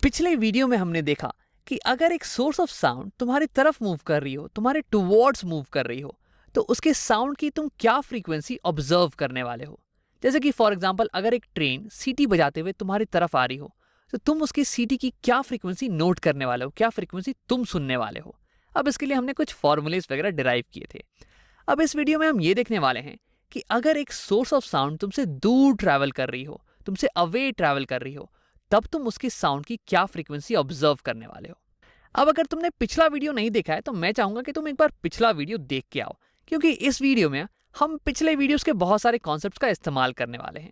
पिछले वीडियो में हमने देखा कि अगर एक सोर्स ऑफ साउंड तुम्हारी तरफ मूव कर रही हो, तुम्हारे टुवर्ड्स मूव कर रही हो, तो उसके साउंड की तुम क्या फ्रीक्वेंसी ऑब्जर्व करने वाले हो। जैसे कि फॉर एग्जांपल अगर एक ट्रेन सीटी बजाते हुए तुम्हारी तरफ आ रही हो, तो तुम उसकी सीटी की क्या फ्रीक्वेंसी नोट करने वाले हो, क्या फ्रीक्वेंसी तुम सुनने वाले हो। अब इसके लिए हमने कुछ फॉर्मूलेस वगैरह डिराइव किए थे। अब इस वीडियो में हम ये देखने वाले हैं कि अगर एक सोर्स ऑफ साउंड तुमसे दूर ट्रैवल कर रही हो, तुमसे अवे ट्रैवल कर रही हो, तब तुम उसकी साउंड की क्या फ्रीक्वेंसी ऑब्जर्व करने वाले हो। अब अगर तुमने पिछला वीडियो नहीं देखा है तो मैं चाहूंगा कि तुम एक बार पिछला वीडियो देख के आओ, क्योंकि इस वीडियो में हम पिछले वीडियोस के बहुत सारे कॉन्सेप्ट्स का इस्तेमाल करने वाले हैं।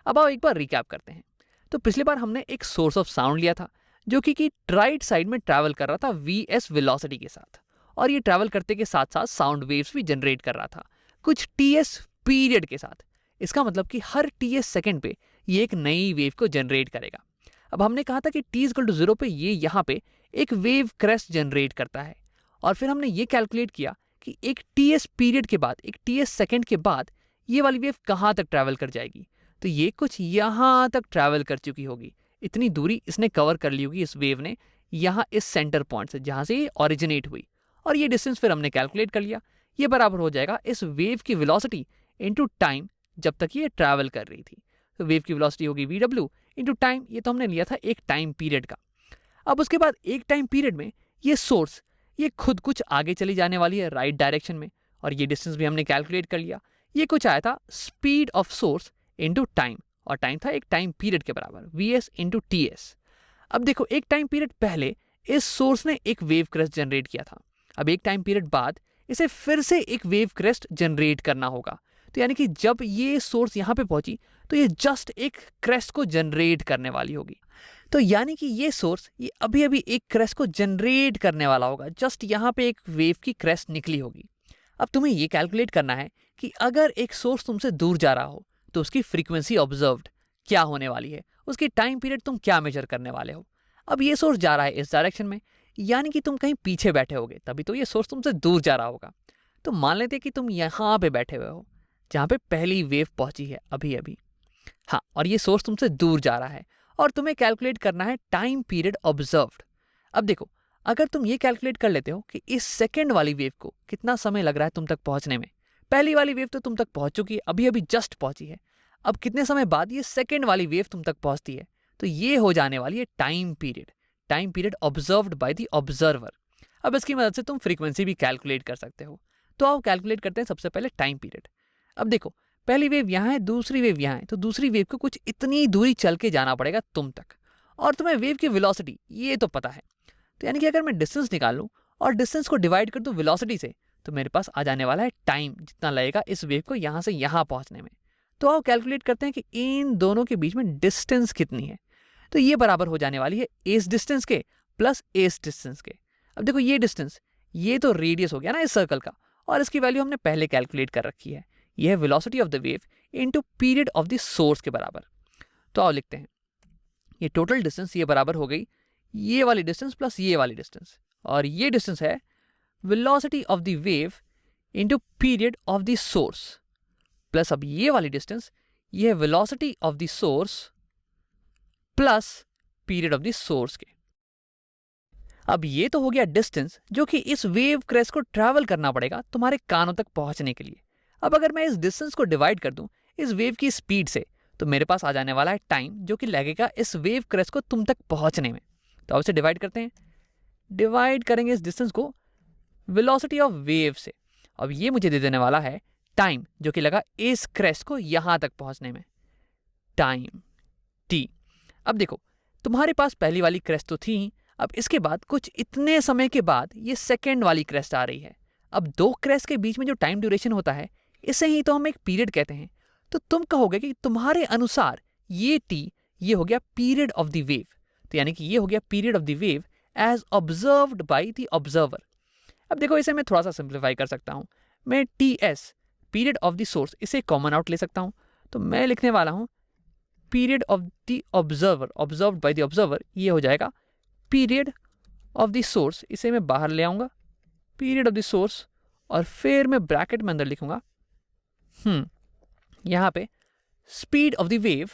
अब आओ एक बार रिकैप करते हैं। तो पिछली बार हमने एक सोर्स ऑफ साउंड लिया था जो कि राइट साइड में ट्रैवल कर रहा था वी वेलोसिटी के साथ, और ये ट्रैवल करते के साथ साथ साउंड वेव्स भी जनरेट कर रहा था कुछ टीएस पीरियड के साथ। इसका मतलब कि हर टीएस सेकंड पे ये एक नई वेव को जनरेट करेगा। अब हमने कहा था कि t=0 पे ये यहाँ पे एक वेव क्रेस्ट जनरेट करता है, और फिर हमने ये कैलकुलेट किया कि एक टीएस पीरियड के बाद, एक टीएस सेकंड के बाद ये वाली वेव कहाँ तक ट्रैवल कर जाएगी। तो ये कुछ यहाँ तक ट्रैवल कर चुकी होगी, इतनी दूरी इसने कवर कर ली होगी इस वेव ने, यहाँ इस सेंटर पॉइंट से जहाँ से ये ओरिजिनेट हुई। और ये डिस्टेंस फिर हमने कैलकुलेट कर लिया, ये बराबर हो जाएगा इस वेव की वेलोसिटी इनटू टाइम जब तक ये ट्रैवल कर रही थी। तो वेव की वेलोसिटी होगी वी इनटू टाइम, ये तो हमने लिया था एक टाइम पीरियड का। अब उसके बाद एक टाइम पीरियड में ये सोर्स ये खुद कुछ आगे चली जाने वाली है राइट डायरेक्शन में, और ये डिस्टेंस भी हमने कैलकुलेट कर लिया। ये कुछ आया था speed of source into time, और टाइम था एक टाइम पीरियड के बराबर वीएस इनटू टीएस। अब देखो, एक टाइम पीरियड पहले इस सोर्स ने एक वेव क्रेस्ट जनरेट किया था। अब एक टाइम पीरियड बाद इसे फिर से एक वेव क्रेस्ट जनरेट करना होगा। तो यानी कि जब ये सोर्स यहाँ पे पहुंची तो ये जस्ट एक क्रेस्ट को जनरेट करने वाली होगी। तो यानी कि ये सोर्स ये अभी अभी एक क्रेस्ट को जनरेट करने वाला होगा, जस्ट यहाँ पे एक वेव की क्रेस्ट निकली होगी। अब तुम्हें ये कैलकुलेट करना है कि अगर एक सोर्स तुमसे दूर जा रहा हो तो उसकी फ्रीक्वेंसी ऑब्जर्व्ड क्या होने वाली है, उसकी टाइम पीरियड तुम क्या मेजर करने वाले हो। अब ये सोर्स जा रहा है इस डायरेक्शन में, यानी कि तुम कहीं पीछे बैठे होगे, तभी तो ये सोर्स तुमसे दूर जा रहा होगा। तो मान लेते कि तुम यहाँ पे बैठे हुए हो जहाँ पे पहली वेव पहुंची है अभी अभी। हाँ, और ये सोर्स तुमसे दूर जा रहा है और तुम्हें कैलकुलेट करना है टाइम पीरियड ऑब्जर्व्ड। अब देखो, अगर तुम ये कैलकुलेट कर लेते हो कि इस सेकेंड वाली वेव को कितना समय लग रहा है तुम तक पहुंचने में। पहली वाली वेव तो तुम तक पहुंच चुकी है, अभी अभी जस्ट पहुंची है। अब कितने समय बाद ये सेकेंड वाली वेव तुम तक पहुंचती है, तो ये हो जाने वाली है time period observed by the observer. अब इसकी मदद से तुम फ्रीक्वेंसी भी कैलकुलेट कर सकते हो। तो आओ कैलकुलेट करते हैं सबसे पहले टाइम पीरियड। अब देखो, पहली वेव यहाँ है, दूसरी वेव यहाँ है, तो दूसरी वेव को कुछ इतनी दूरी चल के जाना पड़ेगा तुम तक, और तुम्हें वेव की वेलोसिटी ये तो पता है। तो यानी कि अगर मैं डिस्टेंस निकाल लूँ और डिस्टेंस को डिवाइड कर दूँ वेलोसिटी से, तो मेरे पास आ जाने वाला है टाइम, जितना लगेगा इस वेव को यहाँ से यहाँ पहुँचने में। तो आओ कैलकुलेट करते हैं कि इन दोनों के बीच में डिस्टेंस कितनी है। तो ये बराबर हो जाने वाली है इस डिस्टेंस के प्लस इस डिस्टेंस के। अब देखो, ये डिस्टेंस ये तो रेडियस हो गया ना इस सर्कल का, और इसकी वैल्यू हमने पहले कैलकुलेट कर रखी है। यह है velocity of the wave into period of the source के बराबर। तो आओ लिखते हैं, ये टोटल डिस्टेंस ये बराबर हो गई ये वाली डिस्टेंस प्लस ये वाली डिस्टेंस, और ये डिस्टेंस है velocity of the wave into period of the source, plus अब ये वाली डिस्टेंस ये है velocity of the source plus period of the source के। अब ये तो हो गया डिस्टेंस जो कि इस वेव क्रेस्ट को ट्रैवल करना पड़ेगा तुम्हारे कानों तक पहुंचने के लिए। अब अगर मैं इस डिस्टेंस को डिवाइड कर दूं इस वेव की स्पीड से, तो मेरे पास आ जाने वाला है टाइम जो कि लगेगा इस वेव क्रेस्ट को तुम तक पहुंचने में। तो अब इसे डिवाइड करते हैं, डिवाइड करेंगे इस डिस्टेंस को वेलोसिटी ऑफ वेव से। अब ये मुझे दे देने वाला है टाइम जो कि लगा इस क्रेस्ट को यहां तक पहुंचने में, टाइम टी। अब देखो, तुम्हारे पास पहली वाली क्रेस्ट तो थी, अब इसके बाद कुछ इतने समय के बाद ये सेकेंड वाली क्रेस्ट आ रही है। अब दो क्रेस्ट के बीच में जो टाइम ड्यूरेशन होता है इसे ही तो हम एक पीरियड कहते हैं। तो तुम कहोगे कि तुम्हारे अनुसार ये टी ये हो गया पीरियड ऑफ द वेव। तो यानी कि ये हो गया period of the wave as observed by the observer. अब देखो, इसे मैं थोड़ा सा सिंप्लीफाई कर सकता हूँ। मैं T S period of the source इसे कॉमन आउट ले सकता हूँ, तो मैं लिखने वाला हूँ period of the observer observed by the observer, ये हो जाएगा पीरियड ऑफ द सोर्स, इसे मैं बाहर ले आऊंगा पीरियड ऑफ द सोर्स, और फिर मैं ब्रैकेट में अंदर लिखूंगा यहाँ पे speed of the wave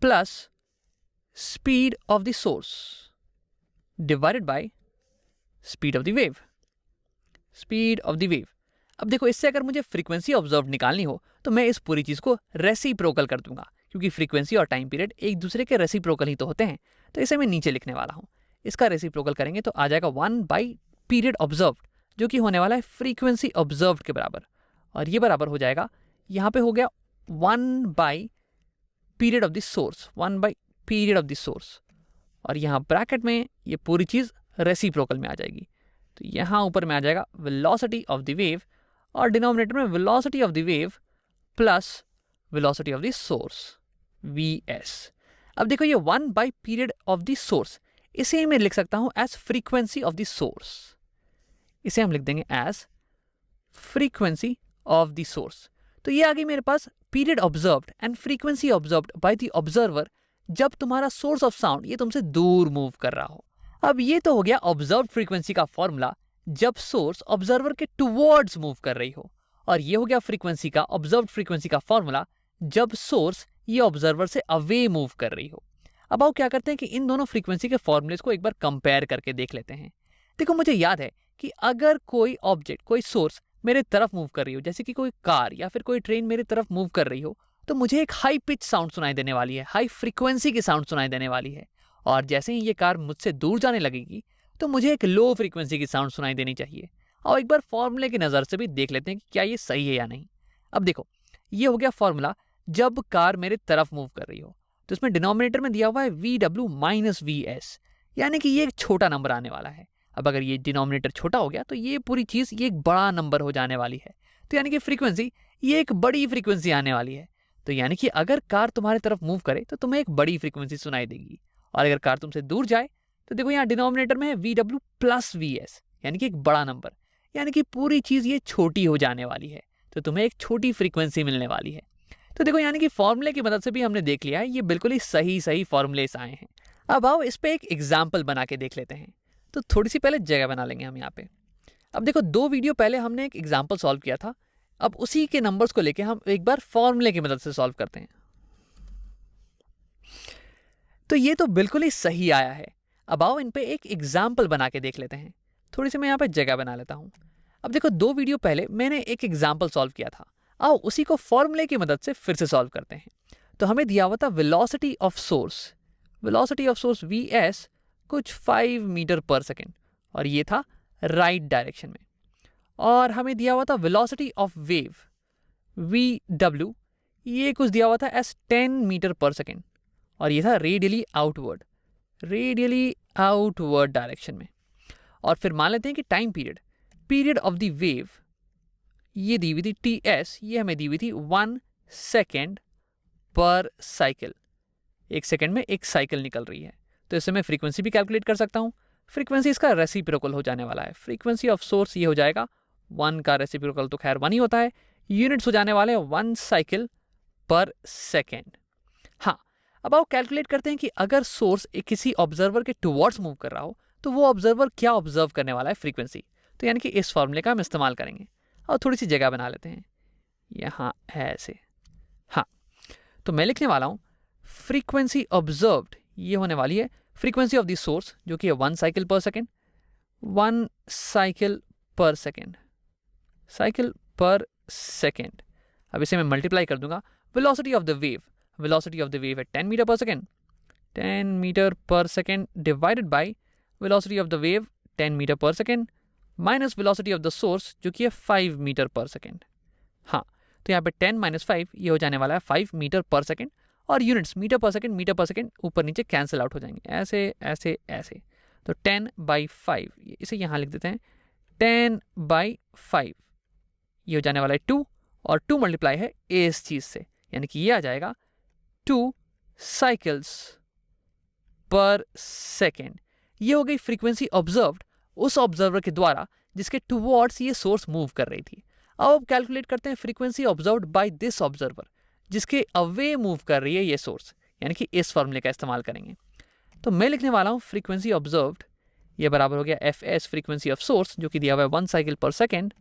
plus speed of the source divided by speed of the wave, speed of the wave. अब देखो, इससे अगर मुझे फ्रीक्वेंसी ऑब्जर्व निकालनी हो तो मैं इस पूरी चीज को रेसिप्रोकल कर दूंगा, क्योंकि फ्रीक्वेंसी और टाइम पीरियड एक दूसरे के रेसिप्रोकल ही तो होते हैं। तो इसे मैं नीचे लिखने वाला हूं। इसका रेसिप्रोकल करेंगे तो आ जाएगा 1 बाई पीरियड ऑब्जर्व, जो कि होने वाला है फ्रीक्वेंसी ऑब्जर्व के बराबर, और ये बराबर हो जाएगा, यहाँ पे हो गया 1 by period of the source, 1 by period of the source, और यहाँ ब्रैकेट में ये पूरी चीज रेसिप्रोकल में आ जाएगी। तो यहाँ ऊपर में आ जाएगा वेलोसिटी ऑफ द वेव, और डिनोमिनेटर में velocity of the wave plus velocity of the source vs। अब देखो, ये 1 by period of the source, इसे मैं लिख सकता हूं as frequency of the source. इसे हम लिख देंगे as frequency of the source. तो ये आ गई मेरे पास period observed and frequency observed by the observer जब तुम्हारा सोर्स ऑफ साउंड ये तुमसे दूर मूव कर रहा हो। अब ये तो हो गया ऑब्जर्व फ्रीक्वेंसी का फॉर्मूला जब सोर्स ऑब्जर्वर के टुवर्ड्स मूव कर रही हो, और ये हो गया फ्रीक्वेंसी का, ऑब्जर्व फ्रीक्वेंसी का फॉर्मूला जब सोर्स ये ऑब्जर्वर से अवे मूव कर रही हो। अब आओ क्या करते हैं कि इन दोनों फ्रीक्वेंसी के फॉर्मूलेस को एक बार कंपेयर करके देख लेते हैं। देखो, मुझे याद है कि अगर कोई ऑब्जेक्ट, कोई सोर्स मेरे तरफ मूव कर रही हो, जैसे कि कोई कार या फिर कोई ट्रेन मेरे तरफ मूव कर रही हो, तो मुझे एक हाई पिच साउंड सुनाई देने वाली है, हाई फ्रीक्वेंसी की साउंड सुनाई देने वाली है। और जैसे ही ये कार मुझसे दूर जाने लगेगी तो मुझे एक लो फ्रीक्वेंसी की साउंड सुनाई देनी चाहिए। और एक बार फॉर्मूले की नज़र से भी देख लेते हैं कि क्या ये सही है या नहीं। अब देखो, ये हो गया फॉर्मूला जब कार मेरे तरफ मूव कर रही हो, तो इसमें डिनोमिनेटर में दिया हुआ है VW माइनस VS, यानी कि ये एक छोटा नंबर आने वाला है। अब अगर ये डिनोमिनेटर छोटा हो गया तो ये पूरी चीज़ ये एक बड़ा नंबर हो जाने वाली है। तो यानी कि फ्रीक्वेंसी ये एक बड़ी फ्रीक्वेंसी आने वाली है। तो यानी कि अगर कार तुम्हारी तरफ मूव करे तो तुम्हें एक बड़ी फ्रीक्वेंसी सुनाई देगी, और अगर कार तुमसे दूर जाए तो देखो यहाँ डिनोमिनेटर में है VW प्लस VS, यानी कि एक बड़ा नंबर, यानी कि पूरी चीज़ ये छोटी हो जाने वाली है, तो तुम्हें एक छोटी फ्रीक्वेंसी मिलने वाली है। तो देखो, यानी कि फॉर्मूले की मदद से भी हमने देख लिया है, ये बिल्कुल ही सही सही फॉर्मूलेस आए हैं। अब आओ इस पे एक एग्जाम्पल बना के देख लेते हैं। तो थोड़ी सी पहले जगह बना लेंगे हम यहाँ पे। अब देखो, 2 वीडियो पहले हमने एक एग्जाम्पल सॉल्व किया था, अब उसी के नंबर्स को लेके हम एक बार फॉर्मूले की मदद से सॉल्व करते हैं। तो ये तो बिल्कुल ही सही आया है। अब आओ इन पे एक एग्जाम्पल बना के देख लेते हैं। थोड़ी सी मैं यहाँ पे जगह बना लेता हूँ। अब देखो, 2 वीडियो पहले मैंने एक एग्जाम्पल सॉल्व किया था, आओ उसी को फॉर्मूले की मदद से फिर से सॉल्व करते हैं। तो हमें दिया हुआ था वेलोसिटी ऑफ सोर्स Vs कुछ 5 मीटर पर सेकेंड, और ये था राइट डायरेक्शन में। और हमें दिया हुआ था वेलोसिटी ऑफ वेव Vw, ये कुछ दिया हुआ था एस 10 मीटर पर सेकेंड, और ये था रेडियली आउटवर्ड डायरेक्शन में। और फिर मान लेते हैं कि time period of the wave ये दी हुई थी Ts, ये हमें दी हुई थी 1 सेकेंड पर साइकिल, 1 सेकेंड में 1 साइकिल निकल रही है। तो इससे मैं फ्रीक्वेंसी भी कैलकुलेट कर सकता हूँ। फ्रीक्वेंसी इसका रेसिप्रोकल हो जाने वाला है। फ्रीक्वेंसी ऑफ सोर्स ये हो जाएगा 1 का रेसिप्रोकल तो खैर 1 ही होता है, यूनिट्स हो जाने वाले हैं 1 साइकिल पर सेकेंड। हाँ, अब आओ कैलकुलेट करते हैं कि अगर सोर्स किसी ऑब्जर्वर के टुवर्ड्स मूव कर रहा हो तो वो ऑब्जर्वर क्या ऑब्जर्व करने वाला है, फ्रीक्वेंसी। तो यानी कि इस फॉर्मूले का हम इस्तेमाल करेंगे, और थोड़ी सी जगह बना लेते हैं यहाँ ऐसे। हाँ, तो मैं लिखने वाला हूँ फ्रीक्वेंसी ऑब्जर्व्ड, ये होने वाली है फ्रीक्वेंसी ऑफ द सोर्स, जो कि है 1 साइकिल पर सेकेंड, 1 साइकिल पर सेकेंड। अब इसे मैं मल्टीप्लाई कर दूंगा। वेलोसिटी ऑफ द वेव है 10 metre per second, 10 metre per second divided by velocity of the wave 10 metre per second minus velocity of the source, जो कि है 5 मीटर पर सेकेंड। हाँ, तो यहाँ पे 10 माइनस 5 ये हो जाने वाला है 5 मीटर पर सेकेंड, और यूनिट्स मीटर पर सेकेंड ऊपर नीचे कैंसिल आउट हो जाएंगे, ऐसे ऐसे ऐसे। तो 10/5 इसे यहाँ लिख देते हैं, 10/5 ये हो जाने वाला है 2, और 2 मल्टीप्लाई है इस चीज़ से, यानी कि ये आ जाएगा 2 साइकिल्स पर सेकेंड। ये हो गई फ्रीक्वेंसी ऑब्जर्व्ड उस ऑब्जर्वर के द्वारा जिसके टुवर्ड्स ये सोर्स मूव कर रही थी। अब कैलकुलेट करते हैं frequency observed by this observer, जिसके अवे मूव कर रही है ये सोर्स, यानी कि इस फॉर्मूले का इस्तेमाल करेंगे। तो मैं लिखने वाला हूँ फ्रीक्वेंसी ऑब्जर्व्ड, ये बराबर हो गया Fs फ्रीक्वेंसी ऑफ सोर्स, जो कि दिया हुआ है 1 साइकिल पर सेकेंड,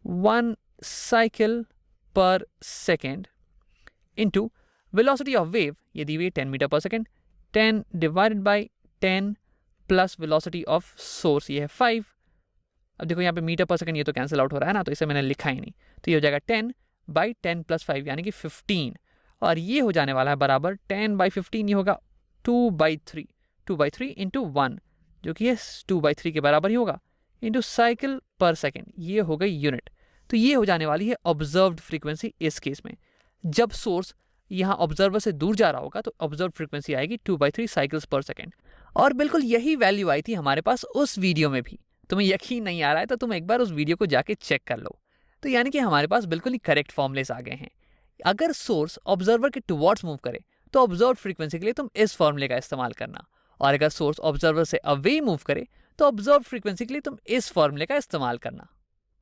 1 साइकिल पर second into velocity of wave, ये दी हुई है 10 metre per second, 10 divided by 10 plus velocity of source, ये है 5। अब देखो यहाँ पे मीटर पर सेकंड ये तो कैंसिल आउट हो रहा है ना, तो इसे मैंने लिखा ही नहीं, तो ये हो जाएगा 10 बाई 10 प्लस 5 यानी कि 15, और ये हो जाने वाला है बराबर 10 बाई 15, ये होगा 2/3 इंटू 1 जो कि है 2/3 के बराबर ही होगा, इंटू साइकिल पर सेकेंड, ये हो गई यूनिट। तो ये हो जाने वाली है ऑब्जर्व्ड फ्रीक्वेंसी इस केस में। जब सोर्स यहाँ ऑब्जर्वर से दूर जा रहा होगा तो ऑब्जर्व फ्रीक्वेंसी आएगी 2/3 साइकिल्स पर सेकेंड, और बिल्कुल यही वैल्यू आई थी हमारे पास उस वीडियो में भी। तुम्हें यकीन नहीं आ रहा है तो तुम एक बार उस वीडियो को जाके चेक कर लो। तो यानी कि हमारे पास बिल्कुल ही करेक्ट फॉर्मुलेस आ गए हैं। अगर सोर्स ऑब्जर्वर के टुवर्ड्स मूव करे तो ऑब्जर्व फ्रीक्वेंसी के लिए तुम इस फॉर्मूले का इस्तेमाल करना, और अगर सोर्स ऑब्जर्वर से अवे मूव करे तो ऑब्जर्व फ्रीक्वेंसी के लिए तुम इस फॉर्मूले का इस्तेमाल करना।